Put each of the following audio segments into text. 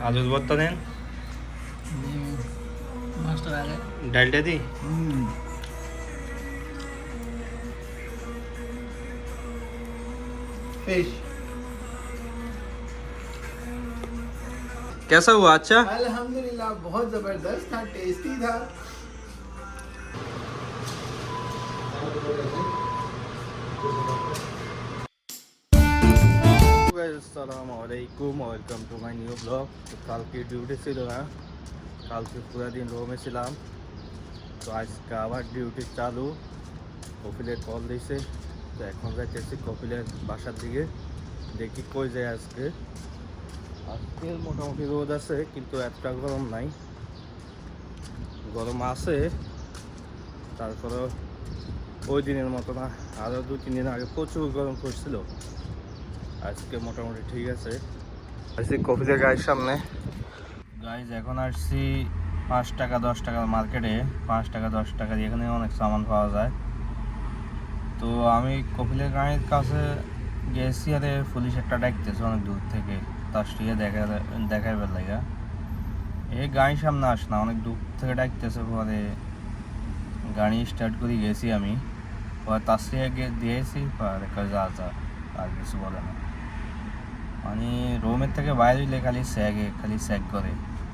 আলুর ভর্তা দেন, মাছটার আগে ডালটা দি। फिश कैसा हुआ? अच्छा। अल्हम्दुलिल्लाह बहुत जबरदस्त था, टेस्टी था। আসসালামু আলাইকুম, welcome to my new blog. তো কালকে ডিউটি ছিল না, কালকে পুরো দিন রুমে ছিলাম। তো আজকে আবার ডিউটি চালু। কপিলের কল দিয়েছে, তো এখন যাইতেছি কপিলের বাসার দিকে। দেখি কই যায় আজকে। আজকে মোটামুটি রোদ আছে, কিন্তু এতটা গরম নাই। গরম আছে, তারপরেও ওই দিনের মতো না। আরও 2-3 দিন আগে প্রচুর গরম পড়ছিল, আজকে মোটামুটি ঠিক আছে। আসছি কফিদের গায়ের সামনে। গাইজ এখন আসছি 5 টাকা 10 টাকার মার্কেটে। 5 টাকা 10 টাকা দিয়ে এখানে অনেক সামান পাওয়া যায়। তো আমি কপিলের গাড়ির কাছে গেছি, আরে পুলিশ একটা ডাকতেছে অনেক দূর থেকে, তার স্টিকে দেখাইবার লাগা। এই গাড়ির সামনে আস না, অনেক দূর থেকে ডাকতেছে। পরে গাড়ি স্টার্ট করে গেছি আমি, পরে তার স্টিকে দিয়েছি, পরে যা যা, আর কিছু বলে না। মানে রুমের থেকে বাইরে হইলে খালি স্যাগ করে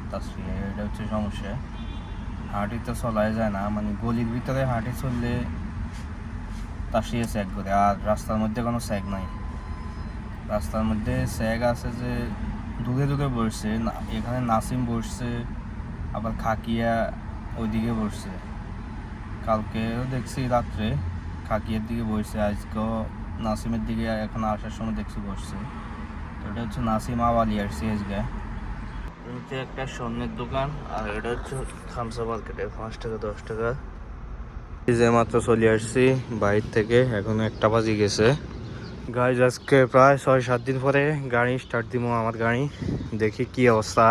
তার স্ত্রী, এটা হচ্ছে সমস্যা। হাঁটি তো চলাই যায় না, মানে গলির ভিতরে হাঁটি চললে তার স্ত্রী স্যাগ করে। আর রাস্তার মধ্যে কোনো স্যাগ নাই। রাস্তার মধ্যে স্যাগ আছে যে দূরে দূরে বসছে, এখানে নাসিম বসছে, আবার খাকিয়া ওইদিকে বসছে। কালকেও দেখছি রাত্রে খাকিয়ার দিকে বসছে, আজকেও নাসিমের দিকে এখন আসার সময় দেখছি বসছে। এটা হচ্ছে নাসিম আওয়ালি আর সিএসগা। এটা একটা স্বর্ণের দোকান, আর এটা হচ্ছে থামসা মার্কেটে 5 টাকা 10 টাকা। যে মাত্র চলে আসছি বাইর থেকে, এখন 1টা বাজে গেছে। গাড়ি আজকে প্রায় 6-7 দিন পরে গাড়ি স্টার্ট দিব। আমার গাড়ি দেখি কি অবস্থা।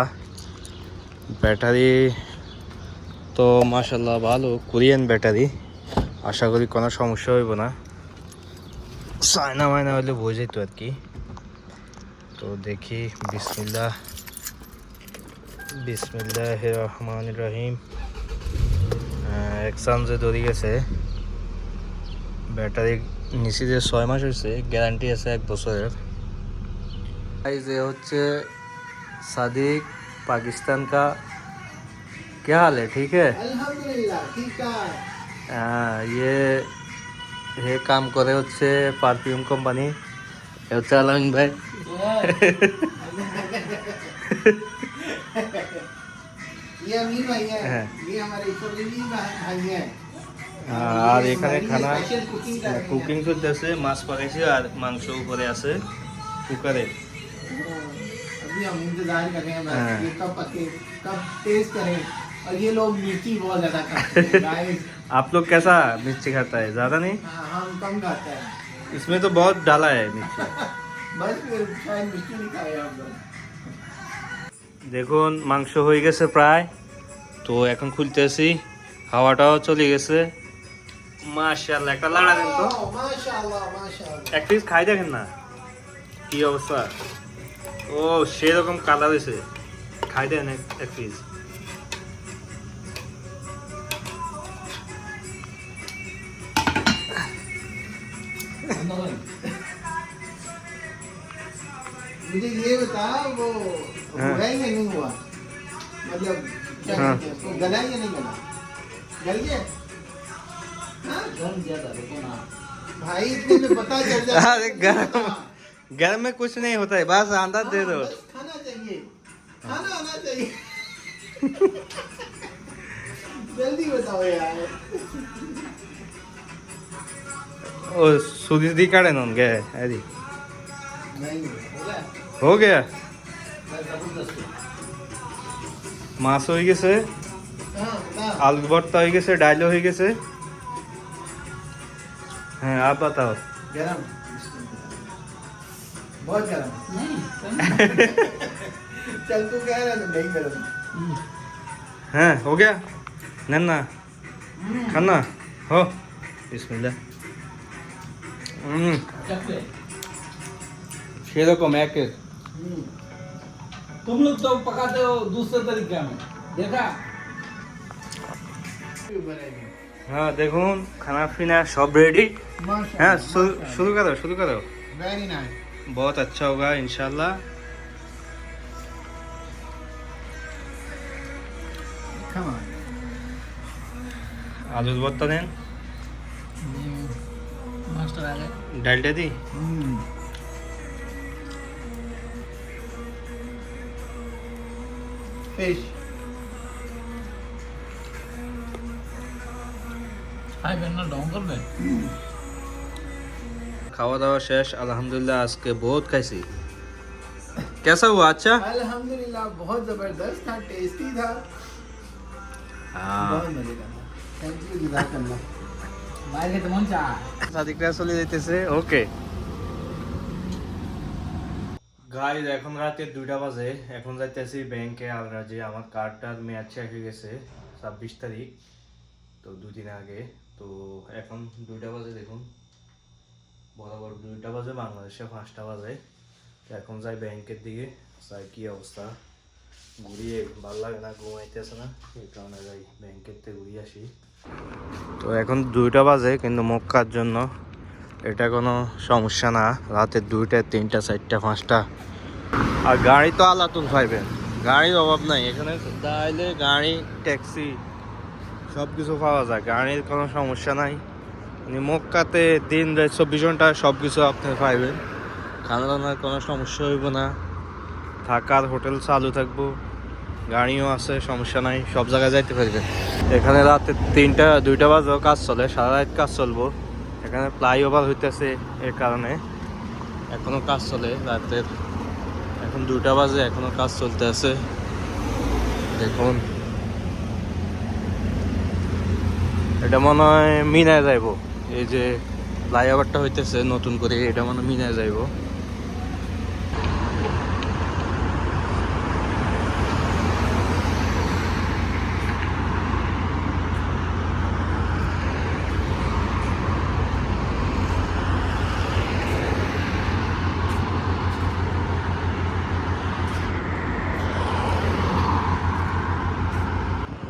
ব্যাটারি তো মাশাল্লাহ ভালো, কোরিয়ান ব্যাটারি। আশা করি কোনো সমস্যা হইব না। চায়না মায়না হলে বোঝাই তো আর কি। তো দেখি, বিসমিল্লাহির রহমানির রহিম। এক্সাম যে ধরে গেছে, ব্যাটারি নিচে যে 6 মাস হয়েছে, গ্যারান্টি আছে 1 বছরের। এই যে হচ্ছে सादिक, पाकिस्तान का। क्या हाल है? ठीक है। अल्हम्दुलिल्लाह ठीक है। ये काम करे হচ্ছে পারফিউম কোম্পানি। এ হচ্ছে আলামিন ভাই। ये अमीर भाई है, হ্যাঁ, ये हमारे इकोनॉमी भाई हैं। আর এখানে খানা स्पेशल कुकिंग कर रहे हैं। কুকিং চলতেছে। মাছ পাকাইছে আর মাংস উপরে আছে কুকারে। अभी हम इंतजार कर रहे हैं बस, हाँ। ये कब पके, कब टेस्ट करें। और ये लोग मिर्ची बहुत ज्यादा खाते हैं गाइस। आप लोग कैसा मिर्ची खाता है? ज़्यादा नहीं? हाँ, हम कम खाते हैं। इसमें तो बहुत डाला है मिर्ची। बस फिर शायद मिर्ची नहीं खाए हम लोग। দেখুন মাংস হয়ে গেছে প্রায়। তো এখন খুলতেছি, হাওয়াটাও চলে গেছে। মাশাআল্লাহ, একটা লাড়া দেন তো। माशाल्लाह माशाल्लाह। এক পিস খাই দেখেন না কি অবস্থা। ও সেরকম কালার হয়েছে, খাই দেন এক পিস। मुझे ये बता, वो हाँ। हुआ या नहीं हुआ, मतलब क्या हाँ। कहते हैं उसको, गला या नहीं गला? गल गया? हाँ? गरम ज्यादा देखो ना। भाई इतने में पता चल जाता है। अरे गरम, गरम में कुछ नहीं होता है, बस अंदाज दे दो। बस खाना चाहिए, खाना आना चाहिए। जल्दी बताओ यार। ओ सुधी दी काढ़े नॉन गए अरे नहीं हो गया। মাছ হয়ে গেছে, हाँ बता। আলু ভর্তা হয়ে গেছে, ডাইলও হয়ে গেছে। হ্যাঁ, आप बताओ। गरम, बहुत गरम। नहीं चल तू कह रहा था नहीं गरम। হ্যাঁ हो गया। नन्ना खाना हो, बिस्मिल्लाह। चकले সেরকম একের। तुम लोग तो पकाते हो दूसरे तरीके में देखा हाँ देखो खाना पीना सब रेडी। हाँ शुरू करो। Very nice. बहुत अच्छा होगा इंशाल्लाह। Come on. आलू भरता दें, मास्टर आ गए डालते दी। फिश। हाय बनना डाउन कर दे खावा दावा शेष अल्हम्दुलिल्लाह। आज के बहुत कैसी कैसा हुआ? अच्छा अल्हम्दुलिल्लाह बहुत जबरदस्त था, टेस्टी था, हाँ बहुत मजे का था। थैंक यू जज़ाकल्लाह। বাইরে তো মন চায় সাদিকরা চলে যাইতেছে। ওকে গাইজ এখন রাতে 2টা বাজে। এখন যাইতেছি ব্যাংকে আলরাজি। আমার কার্ডটার মেয়াদ শেষ হয়ে গেছে 26 তারিখ, তো 2 দিন আগে। তো এখন 2টা বাজে, দেখুন বরাবর 2টা বাজে, বাংলাদেশে 5টা বাজে। তো এখন যাই ব্যাংকের দিকে, যাই কি অবস্থা। ঘুরিয়ে ভালো লাগে না, ঘুমাইতেছে না, এই কারণে যাই ব্যাংকের থেকে ঘুরিয়ে আসি। তো এখন 2টা বাজে, কিন্তু মক্কার জন্য এটা কোনো সমস্যা না। রাতে 2টা 3টা 4টা 5টা। আর গাড়ি তো আলাতুল পাইবেন, গাড়ির অভাব নাই এখানে। তাইলে গাড়ি ট্যাক্সি সব কিছু পাওয়া যায়, গাড়ির কোনো সমস্যা নাই। মানে মক্কাতে দিন রাত 24 ঘন্টা সব কিছু আপনি পাইবেন। খানা দানার কোনো সমস্যা হইব না, থাকার হোটেল চালু থাকবো, গাড়িও আছে, সমস্যা নাই, সব জায়গায় যাইতে পারবেন। এখানে রাতে 2টা বাজেও কাজ চলে, সারা রাত কাজ চলবো। এখানে ফ্লাইওভার হইতেছে, এর কারণে এখনো কাজ চলে রাতের। এখন 2টা বাজে, এখনো কাজ চলতে আছে। দেখুন এটা মনে হয় মিনায় যাইব, এই যে ফ্লাইওভারটা হইতেছে নতুন করে, এটা মনে হয় মিনায় যাইব।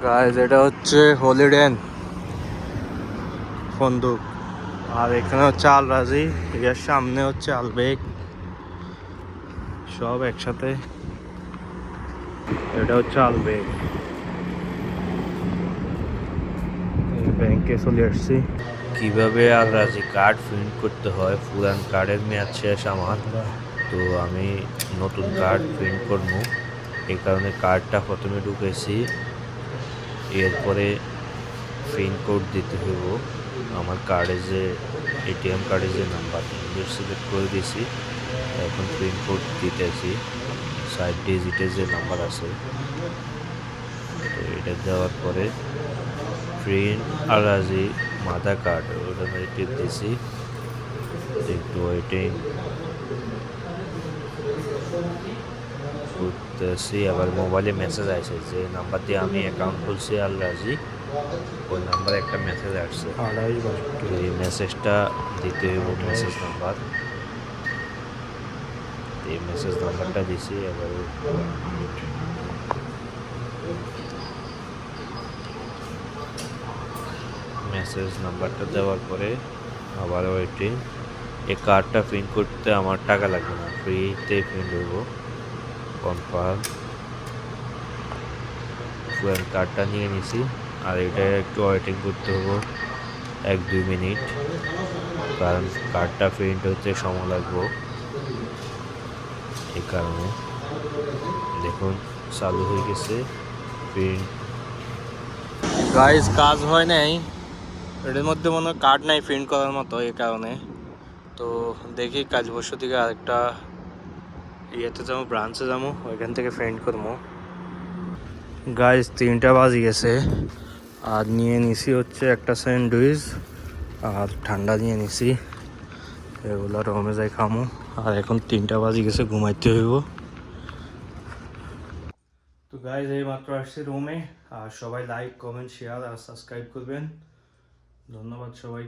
গাইজ এটা হচ্ছে হলিডে ইন ফন্দুক, আর এখানে হচ্ছে আল রাজি, এর সামনে হচ্ছে আলবেগ, সব একসাথে। এটা হচ্ছে আলবেগ। ব্যাংকে চলে আসছি। কিভাবে আল রাজি কার্ড প্রিন্ট করতে হয়, পুরান কার্ডের মেয়াদ শেষ আমার, তো আমি নতুন কার্ড প্রিন্ট করবো। এই কারণে কার্ডটা প্রথমে ঢুকেছি, এরপরে পিন কোড দিতে হইব। আমার কার্ডে যে এটিএম কার্ডে যে নাম্বার সিলেক্ট করে দিয়েছি, এখন পিন কোড দিতেছি। 60 ডিজিটের যে নাম্বার আছে, তো এটা দেওয়ার পরে প্রিন্ট আল রাজি মাদার কার্ড, ওটা টিপ দিয়েছি। একটু ওয়েটিং করতেছি। আবার মোবাইলে মেসেজ আসে যে নাম্বার দিয়ে আমি অ্যাকাউন্ট খুলছি আল রাজি, ওই নাম্বারে একটা মেসেজ আসছে, তো এই মেসেজটা দিতে হইব। মেসেজ নাম্বার, এই মেসেজ নাম্বারটা দিছি। এবার মেসেজ নাম্বারটা দেওয়ার পরে আবার ওইটি এই কার্ডটা প্রিন্ট করতে আমার টাকা লাগবে না, ফ্রিতে প্রিন্ট হইব। কনফার্ম, পুরান কার্ডটা নিয়ে নিছি। আর এটা একটু ওয়েটিং করতে হবো 1-2 মিনিট, কারণ কার্ডটা প্রিন্ট হতে সময় লাগবে, এই কারণে। দেখুন চালু হয়ে গেছে প্রিন্ট। গাইজ কাজ হয় নাই, এটার মধ্যে মনে হয় কার্ড নাই প্রিন্ট করার মতো, এই কারণে। তো দেখি কাজ বসে থেকে আরেকটা ইয়েতে যাবো, ব্রাঞ্চে যাবো, ওইখান থেকে প্রিন্ট করবো। গাইজ 3টা বাজে গেছে, আর নিয়ে নিছি হচ্ছে একটা স্যান্ডউইচ আর ঠান্ডা নিয়ে নিছি, এগুলো রুমে যাই খামো। আর এখন 3টা বাজে গেছে, ঘুমাইতে হইব। তো গাইজ এই মাত্র আসছি রুমে। আর সবাই লাইক কমেন্ট শেয়ার আর সাবস্ক্রাইব করবেন। ধন্যবাদ সবাই।